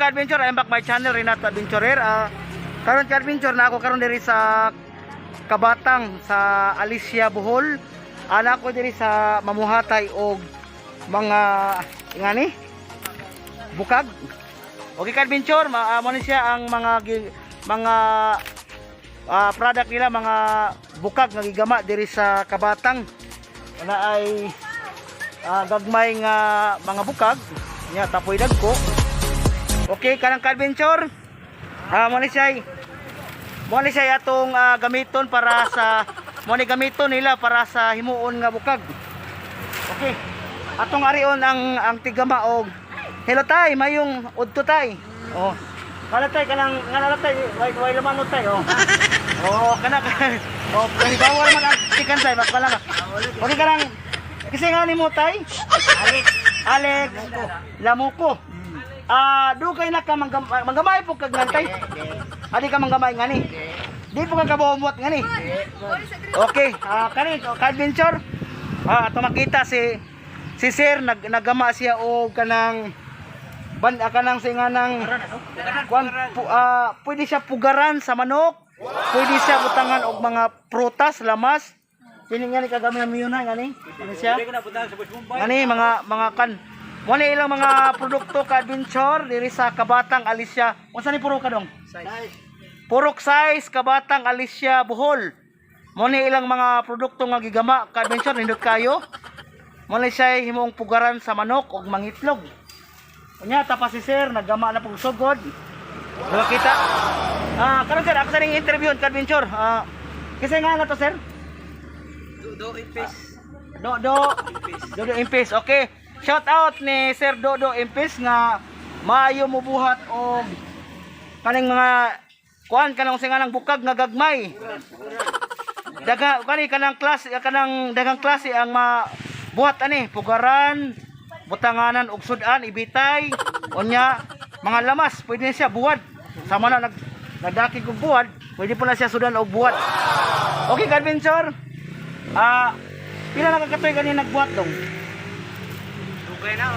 ka-adventure, I'm back my channel Renato Adventurer. Karon ka-adventure na ako karon diri sa Kabatang sa Alicia Bohol. Ana ko diri sa mamuhatay og mga ngani bukag. Okay ka-adventure, mo ni siya ang mga product nila, mga bukag nga gigama diri sa Kabatang. Ana ay gagmay nga mga bukag nya tapoy dagko. Okay, kanang ka-adventure, mo ni siya atong gamiton para sa gamiton nila para sa himuon nga bukag. Okay, atong arion ang tigama og hello tay, mayong udto tay. Oh, kana tay kanang ngana tay, way laman tay. Oh, oh kana oh, bawal man ang chicken tay, bakala. Okay kanang kasi nga ni mo tay, Alex Lamuko. Dugay na ka manggamay po kag ngantay. Adi ka manggamay ngani. Di po ka kabomot ngani. Okay, kani ka-adventure. Ato makita si Sir naggama siya og kanang kanang singanang pwede siya pugaran sa manok. Pwede siya butangan og mga prutas, lamas. Kini ngani kagami na na ngani. Ano siya? Ngani mga kan mo ni ilang mga produkto ka-adventure diri sa Kabatang Alicia. Unsa ni puro ka dong? Size. Purok size Kabatang Alicia Bohol. Mo ni ilang mga produkto nga gigama ka-adventure nindot kayo. Mo ni siya himong pugaran sa manok ug mangitlog. Unya tapos si Sir naggama na pug sugod. Diba kita? Karon sir, ako sa ning interview ka-adventure. Kasi nga na to sir? Dodo Impis. Dodo Impis. Okay. Shout out ni Sir Dodo Impis nga maayo mo buhat og kaning mga kuan kanang singanang bukag nga gagmay. Kanang klase kanang daghang klase ang buhat ani, pugaran, butanganan og sudan, ibitay, unya mga lamas, pwede na siya buwad. Sama na nagdakig og buwad, pwede po na siya sudan og buwad. Okay, ka-adventure. Pila na kakatoy kanina nagbuhat dong? Dugay na.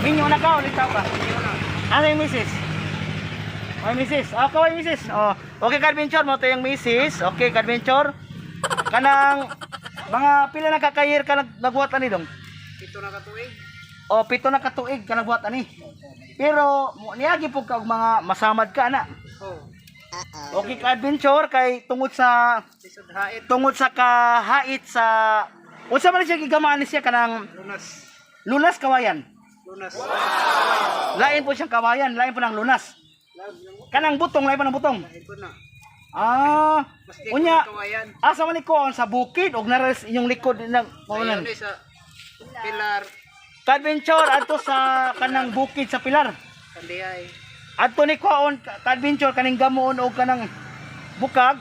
Minyo na ka, ulit ka. Ano yung misis? May misis. Kaway misis. Okay, ka-adventure mo to yung misis. Okay, ka-adventure. Kanang mga pila na kakayir ka nagbuhat ani dong? 7 na katuig. 7 na katuig ka nagbuhat ani. Pero niagi po ka og mga masamad ka na. Okay, ka-adventure kay tungod sa kahait sa unsa man siya gigamaan siya kanang lunas kawayan. Wow. Lain po siyang kawayan, lain po ng lunas. Kanang butong, lain po ng butong. Unya, asa man iko sa bukid og naras inyong likod ng maunan. Sa pilar. Ka-adventure adto sa kanang bukid sa pilar. Kandihay. Adto ni kuon ka-adventure kaning gamuon og kanang bukag.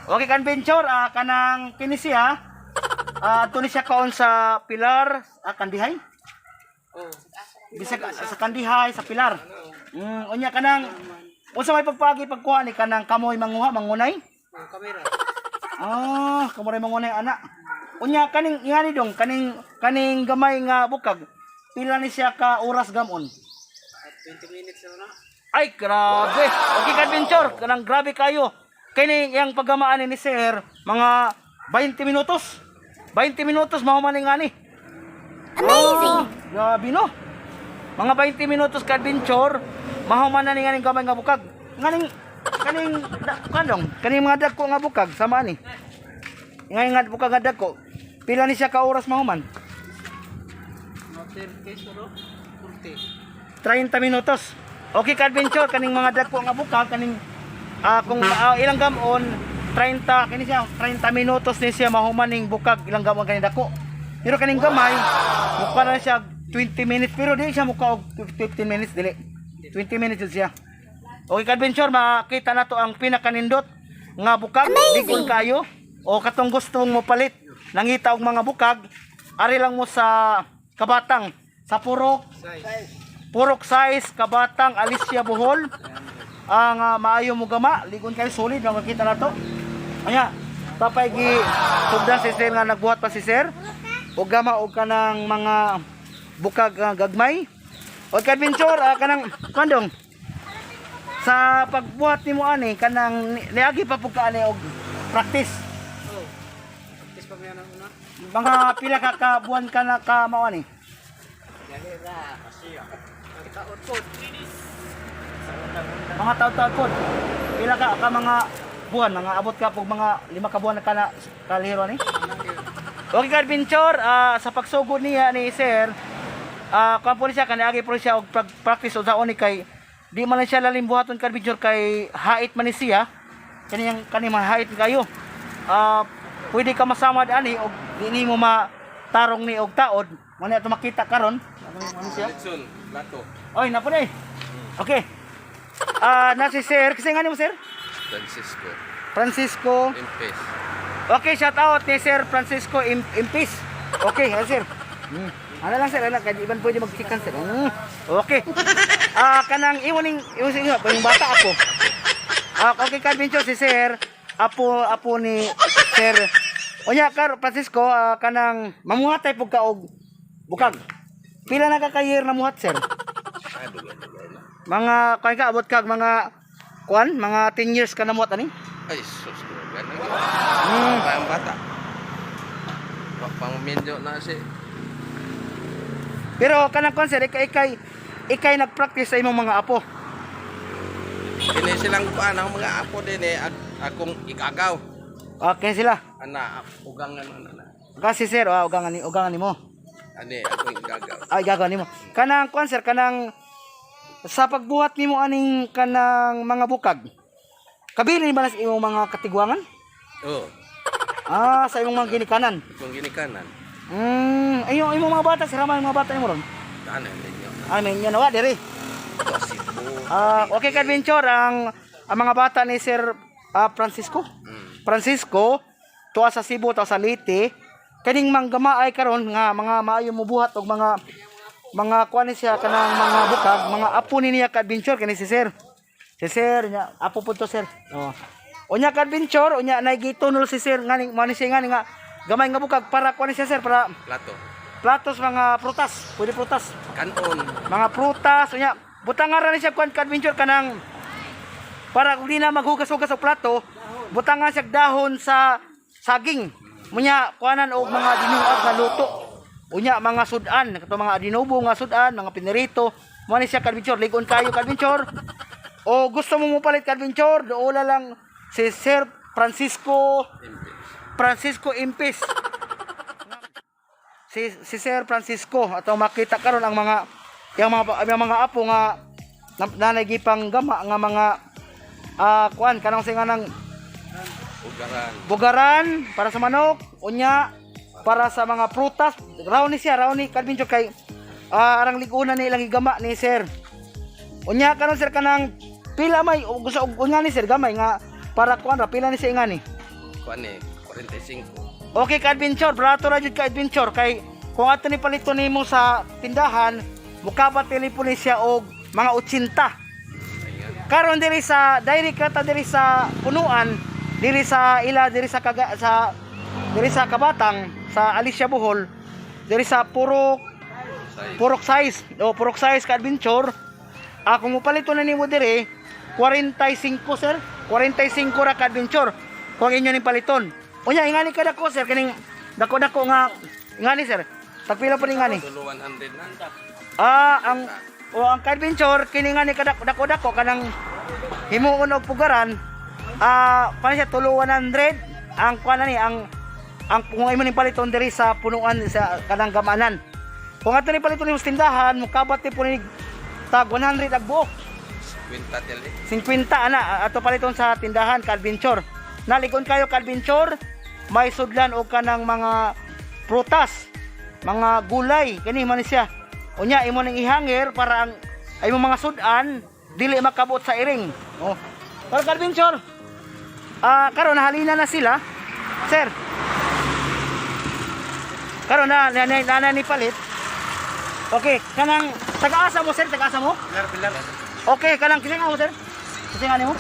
Okay, ka-adventure kanang kini siya adto ni siya kaon sa pilar, kandihay. Bisag sa kandihay sa pilar. Unya kanang unsa may pagpagi pagkuha ni kanang kamoy mangunay? Kamera. Kamoy mangunay ana. Unya kaning ngani dong kaning gamay nga bukag. Pila ni siya ka oras gamon? 20 minutes na. Ay, grabe. Okay, ka-adventure. Kanang grabe kayo. Kini yang paggamaan ni Sir, mga 20 minutos. 20 minutos mahumaning ngani. Amazing. Grabe no. Mga 20 minutos ka-adventure, mahuman na ni nganing gamay nga bukag. Kaning mga dagko nga bukag sama ni. Nganing nga bukag nga dagko. Pila ni siya ka oras mahuman? 30 minutos. Okay, ka-adventure kaning mga dagko nga bukag kaning kung ilang gamon 30 kini siya 30 minutos ni siya mahuman ning bukag ilang gamon kaning dako. Pero kaning gamay mukha na siya 20 minutes pero di siya mukha og 15 minutes dili. 20 minutes siya. Okay, ka-adventure makita nato ang pinakanindot nga bukag ligon kayo o katong gusto mo palit nangita og mga bukag ari lang mo sa Kabatang sa Purok size Kabatang Alicia Bohol. Ang maayo mo gama, ligon kayo solid nga makita na to. Anya, tapay gi tugdan si Sir nga nagbuhat pa si Sir. Og gama og kanang mga bukag gagmay. O adventure kanang kandong sa pagbuhat nimo ani kanang niagi pa pud ka ani og practice. Oh. Is pa may una. Mga pila ka buwan ka na ka mao ani? Dali ra kasi taon pod. Mga taon-taon pod. Pila ka mga buwan, mga abot ka pug mga 5 ka buwan na ka na kalihiro ni. Okay ka adventure sa pagsugod niya ni sir. Kuan po siya kaniagi po siya og practice sa oni kay di man siya lalim buhaton ka adventure kay hait man ni siya. Kani man hait kayo. Pwede ka masama ani og dili mo matarong ni og taod. Mo ato makita karon. Ano siya? Litson, lato. Oy, napo ni. Okay. Na si sir, kasi nga ni mo sir? Francisco. Francisco. Impes. Okay, shout out ni Sir Francisco Impis. Okay, sir. Ano lang sir, kaya iban pwede mag-chicken sir. Okay. Kanang iwaning yung bata ako. Okay, ka-adventure si sir. Apo ni Sir. Onya kar Francisco, kanang mamuhatay pug ka og bukag. Pila na ka year na muhat sir? Mga kay ka abot kag mga mga 10 years ka na muhat ani? Ay, sus. Pang bata. Pang medyo na si. Pero kanang kon sir, ikay nagpractice sa imong mga apo. Kini silang kuan ang mga apo din akong ikagaw. Okay sila. Ana, ugangan ana. Kasi sir, ugangan nimo. Ani akong igagaw. Ay gagawin nimo. Kanang kon sir, kanang sa pagbuhat nimo aning kanang mga bukag. Kabili ba na sa imong mga katigwangan? Oh, Sa imong mga ginikanan. kung ginikanan. Ayong imong mga bata, sira man mga bata nimo ron. Tanan ninyo. Ay, may nawa diri. Sibo. Okay ka adventure ang mga bata ni Sir Francisco. Francisco tuwa sa Cebu, tuwa sa Leyte. Kaning manggamaay karon nga mga maayo mo buhat og mga kuan ni siya kanang mga bukag, mga apo ni niya ka adventure kani si Sir. Si Sir nya apo pud to Sir. Unya ka adventure, unya nagitunol si Sir ngani mo ni siya ngani nga gamay nga bukag para kuan ni siya Sir para Plato. platos mga prutas, pwede prutas. Kanon. Mga prutas unya butangan ni siya kuan ka adventure kanang para kung di na maghugas-hugas og plato, butangan siya dahon sa saging. Munya kuanan og mga dinuag nga luto. Unya mga sudan, kato mga adinobo nga sudan, mga pinirito. Mo ni siya ka adventure, ligon kayo ka adventure. O gusto mo palit ka adventure, doon lang si Sir Francisco Impis. Si Sir Francisco ato makita karon ang mga apo nga nanagipang gama nga mga kuan kanang singanang bugaran para sa manok, unya para sa mga prutas. Raw ni kadminjo kay arang ligunan ni ilang igama ni Sir. Unya karon Sir kanang pila may gusto unya ni Sir gamay nga para kuan ra pila ni siya ingani. Kuan ni 45. Okay ka adventure, brato ra jud ka adventure kay kung ato ni palito nimo sa tindahan, mukabat telepon ni siya og mga 80. Karon diri sa direct kata diri sa punuan, diri sa Kabatang, sa Alicia Bohol, diri sa Purok size ka adventure. Kung mupalito na nimo diri 45 Sir, 45 ra ka adventure. Kung inyo ni paliton. Unya ingani ka dako Sir kining dako nga ingani Sir. Tagpila pa ni ingani? 100 na. Ang ka-adventure kini nga ni kadako-dako kanang himuon og pugaran paano siya tulo 100 ang kuan ni ang kung imo ni paliton diri sa punuan sa kanang gamanan. Kung ato ni paliton ni tindahan mukabat ni punig tag 100 ag buok 50 ana ato paliton sa tindahan ka-adventure. Naligon kayo ka-adventure, may sudlan og kanang mga prutas, mga gulay kani man siya. Unya imo ning ihanger para ang imo mga sudan dili makabot sa iring. Para ka-adventure. Karon nahalina na sila. Sir. Karon na ni palit. Okay, kanang taga-asa mo Sir, taga-asa mo? Pilar. Okay, kanang kinga mo Sir. Kinga mo?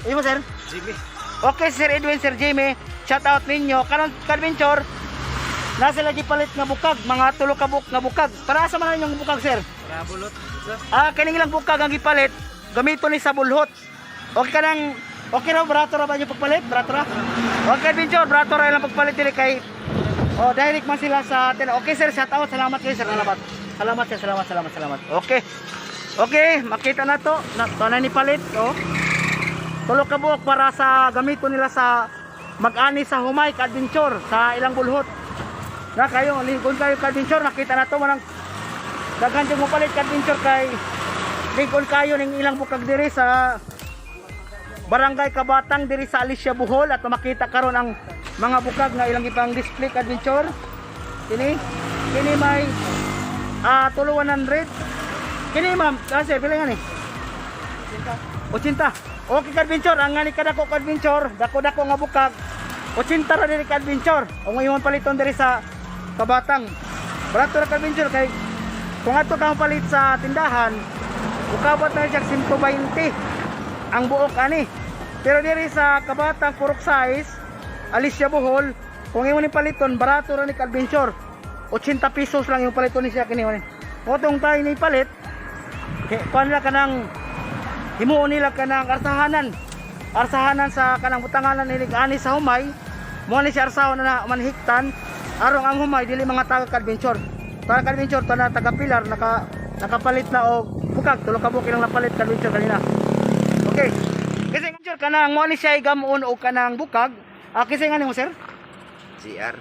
Imo Sir? Jimmy. Okay, Sir Edwin, Sir Jamie, shout out ninyo. Karon ka-adventure. nasa lagi palit nga bukag, mga tulo ka nga bukag. Para sa man yung bukag sir? Para bulot. Ito. Kining lang bukag ang gipalit, gamito ni sa bulhot. Okay ka nang, okay ra, barato ra ba yung pagpalit? Barato ra? Okay, Adventure, barato ra lang pagpalit dili kay, direct man sila sa atin. Okay sir, shout out, salamat kayo sir, salamat. Salamat sir, salamat. Okay. Okay, makita na to, na ni palit, oh. Tulo ka buok para sa gamito nila sa mag-ani sa humay ka adventure sa ilang bulhot. Na kayo, lingkon kayo ka adventure, nakita na to manang daghan mo palit ka adventure kay lingkon kayo ning ilang bukag diri sa Barangay Kabatang diri sa Alicia Bohol at makita karon ang mga bukag nga ilang ipang display ka adventure. Kini may tulo 100. Kini ma'am, kasi pila nga ni? 80. Okay ka adventure, ang ngani kadako ka adventure, dako-dako nga bukag. 80 ra diri ka adventure. O ngayon paliton diri sa Kabatang. Barato ra ka adventure kay kung ato ka palit sa tindahan, ukabot na siya 120 ang buok ani. Pero diri sa Kabatang Purok Size, Alicia Bohol, kung imong ni paliton, barato ra ni ka adventure. 80 pesos lang yung paliton ni siya kini man. O tong tayo ni palit, kuan nila kanang himuon nila kanang arsahanan sa kanang butanganan ni ani sa humay. Mo ni siya arsahon na manhiktan arong ang humay dili mga taga-adventure. Taga-adventure to na taga-pilar nakapalit na og bukag tulo ka buok ilang napalit ka-adventure kanina. Okay. Kasi adventure kanang mo ni siya igamuon og kanang bukag. Kasi nga nimo sir? GR.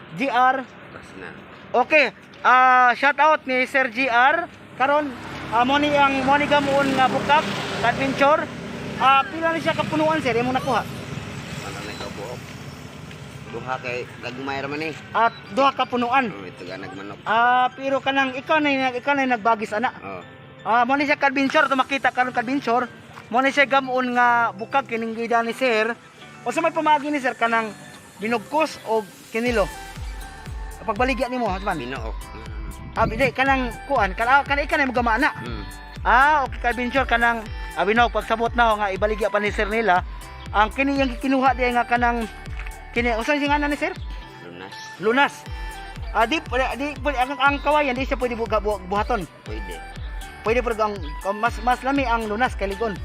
Pasna. Okay. Shout out ni Sir GR. Karon mo ni gamuon nga bukag adventure. Pila ni siya kapunuan sir imong nakuha? Ano na kabuok? Duha kay gagmay ra man ni. At duha ka punuan. Ito ga nagmanok. Pero kanang ikaw na nagbagis ana. Oh. Mo ni siya adventure to makita karon adventure. Mo ni siya gamuon nga bukag kining gida ni sir. O sa may pamagi ni sir kanang binugkos o kinilo. Pagbaligya nimo hatman. Binook. Di kanang kuan kana ikaw na mo gamana. Okay ka adventure kanang abinaw pagsabot na nga ibaligya pa ni sir nila ang kini yang kinuha di nga kanang kini usa singa ni sir lunas di ang kawayan di siya pwede buhaton pwede pero ang mas lami ang lunas kay ligon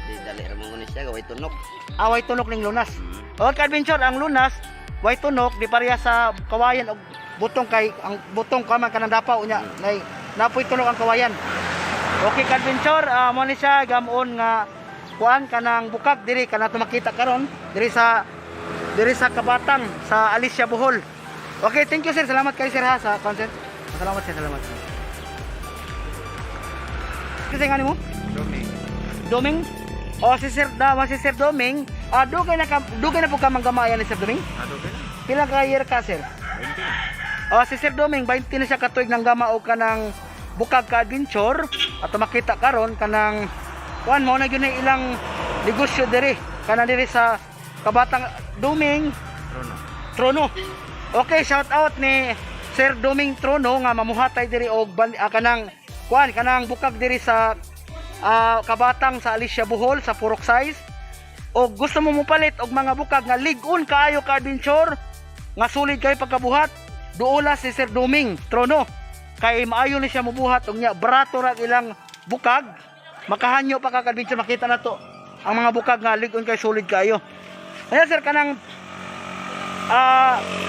di dali ra mo ni siya gaway tunok way tunok ning lunas okay adventure ang lunas way tunok di pareha sa kawayan og butong kay ang butong kaman kanang dapaw nya napoy tunok ang kawayan. Okay ka adventure, mo ni siya gamuon nga kuan kanang bukag diri kana to makita karon diri sa Kabatang sa Alicia Bohol. Okay, thank you sir. Salamat kay sir ha sa content. Salamat sir, salamat. Kasi nga nimo? Doming. Si Sir Doming. Dugay na po ka manggamayan ni Sir Doming? Dugay. Pila ka year ka sir? 20. Si Sir Doming 20 na siya katuig nang gama o kanang bukag ka adventure at makita karon kanang kuan mo na gyud ilang negosyo diri kanang diri sa Kabatang Doming Trono. Okay, shout out ni Sir Doming Trono nga mamuhatay diri og kanang kuan kanang bukag diri sa Kabatang sa Alicia Bohol sa Purok Size. Og gusto mo mupalit og mga bukag nga ligon kaayo ka adventure nga sulit kay pagkabuhat, duola si Sir Doming Trono. Kay maayo ni siya mubuhat og nya barato ra ilang bukag makahanyo pa ka adventure makita na to ang mga bukag nga ligon kay solid kayo. Ayan sir kanang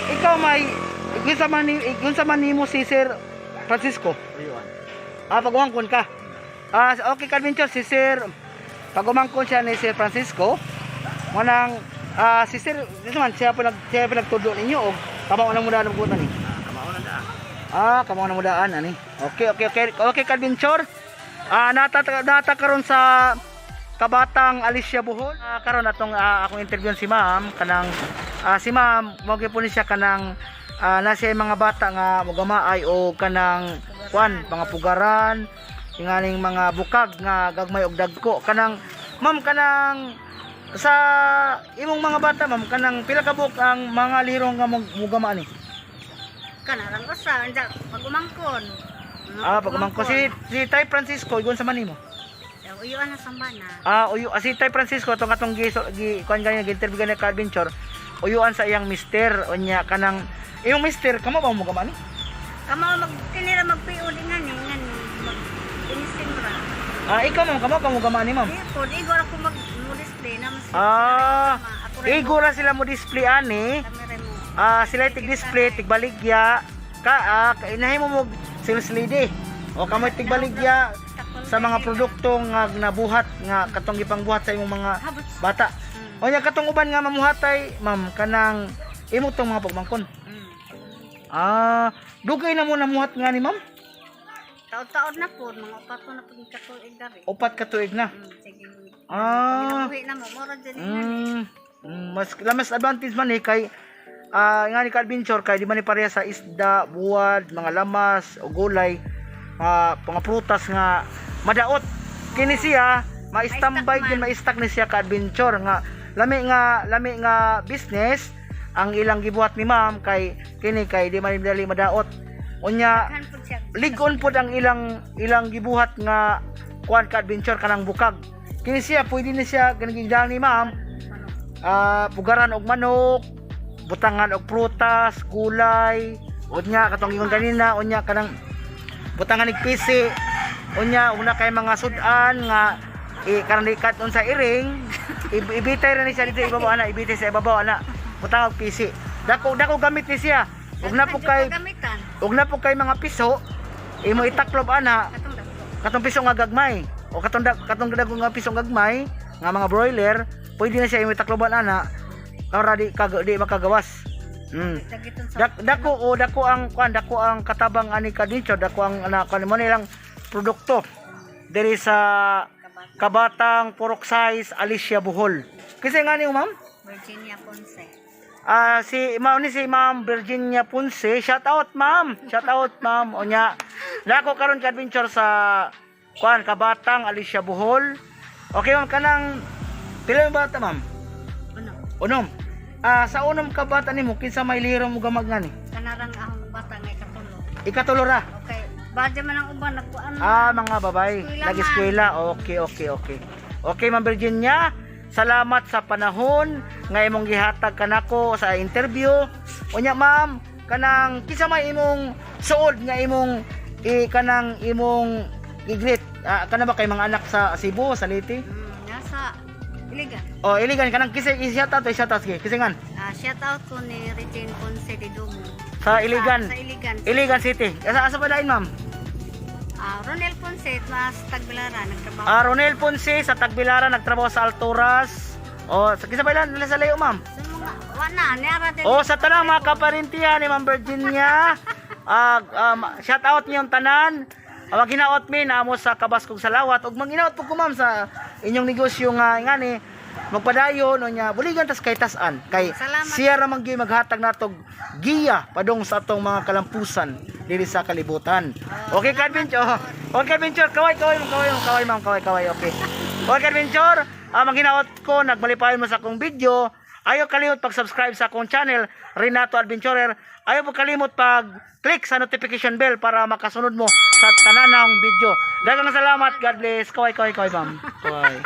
ikaw may igun sa man nimo si Sir Francisco. Pagumangkon ka. Okay ka adventure si Sir pagumangkon siya ni Sir Francisco. Manang si Sir man siya pinagtudo ninyo og kamao na mo daan butan ni. Kamao na mo daan ani. Okay ka adventure. Nata karon sa Kabatang Alicia Bohol. Karon atong akong interview si Ma'am kanang si Ma'am mo gyud ni siya kanang nasa mga bata nga mogamaay o kanang kuan mga pugaran tingaling mga bukag nga gagmay og dagko kanang Ma'am kanang sa imong mga bata Ma'am kanang pila ka buok ang mga lirong nga mogama ni Kanarang usa anja pagumangkon. Pagumangkon si Tay Francisco igon sa manimo. Uyuan na sambana. Si Tay Francisco tong atong gi kuan ganyan gi-interview ganyan ka adventure. Uyuan sa iyang mister unya kanang Imong mister kamo ba mo gamani? Kamo kinira mag-POD nga ni mag-instinct ra. Ikaw ma'am, kamo gamani ma'am. Di po, di ko ako mag-display na mas. Igo ra sila mo display ani. Kami rin mo. Sila tig-display, tigbaligya. Inahin mo sales lady. O kamoy tigbaligya sa mga produkto nga nabuhat nga katong gipangbuhat sa imong mga bata. O nya katong uban nga mamuhatay, ma'am, kanang imo tong mga pagmangkon. Dugay na mo namuhat nga ni ma'am? Taon-taon na po, mga upato na po yung katuig dari. Upat ka tuig na. Sige. Ginuhi na mo, moro dyan Mas advantage man kay nga ni ka-adventure kay di man ni pareha sa isda, buwad, mga lamas o gulay, mga prutas nga madaot. Kini siya ma-standby din, ma-stack ni siya ka-adventure nga lami nga business ang ilang gibuhat ni ma'am kay kini kay di man dali madaot. Unya ligon pod ang ilang gibuhat nga kuan ka-adventure kanang bukag. Kini siya pwede ni siya ganigidang ni ma'am. Pugaran og manok, butangan og prutas, gulay, unya katong ingon kanina, unya kanang butangan og pisi, unya una kay mga sudan nga kanang dikaton sa iring, ibitay ra ni siya dito ibabaw ana, ibitay sa ibabaw ana, butang og pisi. Dako gamit ni siya. Ug na po kay mga piso, imo itaklob ana, katong piso nga gagmay, o katong dago nga piso gagmay nga mga broiler, pwede na siya imo itakloban ana para di makagawas. Dako ang katabang ani kadincho, dako ang mo nilang produkto diri sa Kabatang Purok Size, Alicia, Bohol. Kasi nga niyo ma'am? Virginia Ponce. Si Ma'am Virginia Ponce, shout out ma'am. Onya, dako karon ka adventure sa Kabatang, Alicia, Bohol. Okay ma'am, kanang pila yung bata ma'am? Unom. Sa unom ka bata nimo kinsa may lihiro mo gamag nga ni? Kanarang ahong bata nga ikatulo. Ikatulo ra. Okay. Badya man ang uban nagkuan. Mga babay, nag-eskwela. Okay. Okay ma'am Virginia, salamat sa panahon nga imong gihatag kanako sa interview. Unya ma'am, kanang kinsa may imong suod nga imong kanang imong iglit. Kana ba kay mga anak sa Cebu, sa Leyte? Nasa Iligan. Iligan kanang shout out sige. Kisingan. Shout out ko ni Regine Ponce de Dumo. Sa Iligan. Sa Iligan. Iligan City. Asa ba dain ma'am? Ronel Ponce mas Tagbilaran nagtrabaho. Ronel Ponce sa Tagbilaran nagtrabaho sa Alturas. Sa kinsa ba nila sa layo ma'am? Sa mga wana niara din. Sa tanang mga kaparintihan ni Ma'am Virginia. Shout out niyong tanan. Maginaot mi namo sa Kabaskog Salawat ug maginaot po ko ma'am sa inyong negosyo nga ngani magpadayon nya buligan tas kay tasan kay siya ra man gyud maghatag natog giya padung sa atong mga kalampusan diri sa kalibutan. Okay ka adventure. Okay adventure kaway ma'am kaway okay. Okay adventure, maginaot ko nagmalipayon mo sa akong video. Ayaw kalimot pag-subscribe sa akong channel Renato Adventurer. Ayaw po kalimot pag-click sa notification bell para makasunod mo sa tanan ng video. Daghang salamat. God bless. Kaway ma'am. Kaway.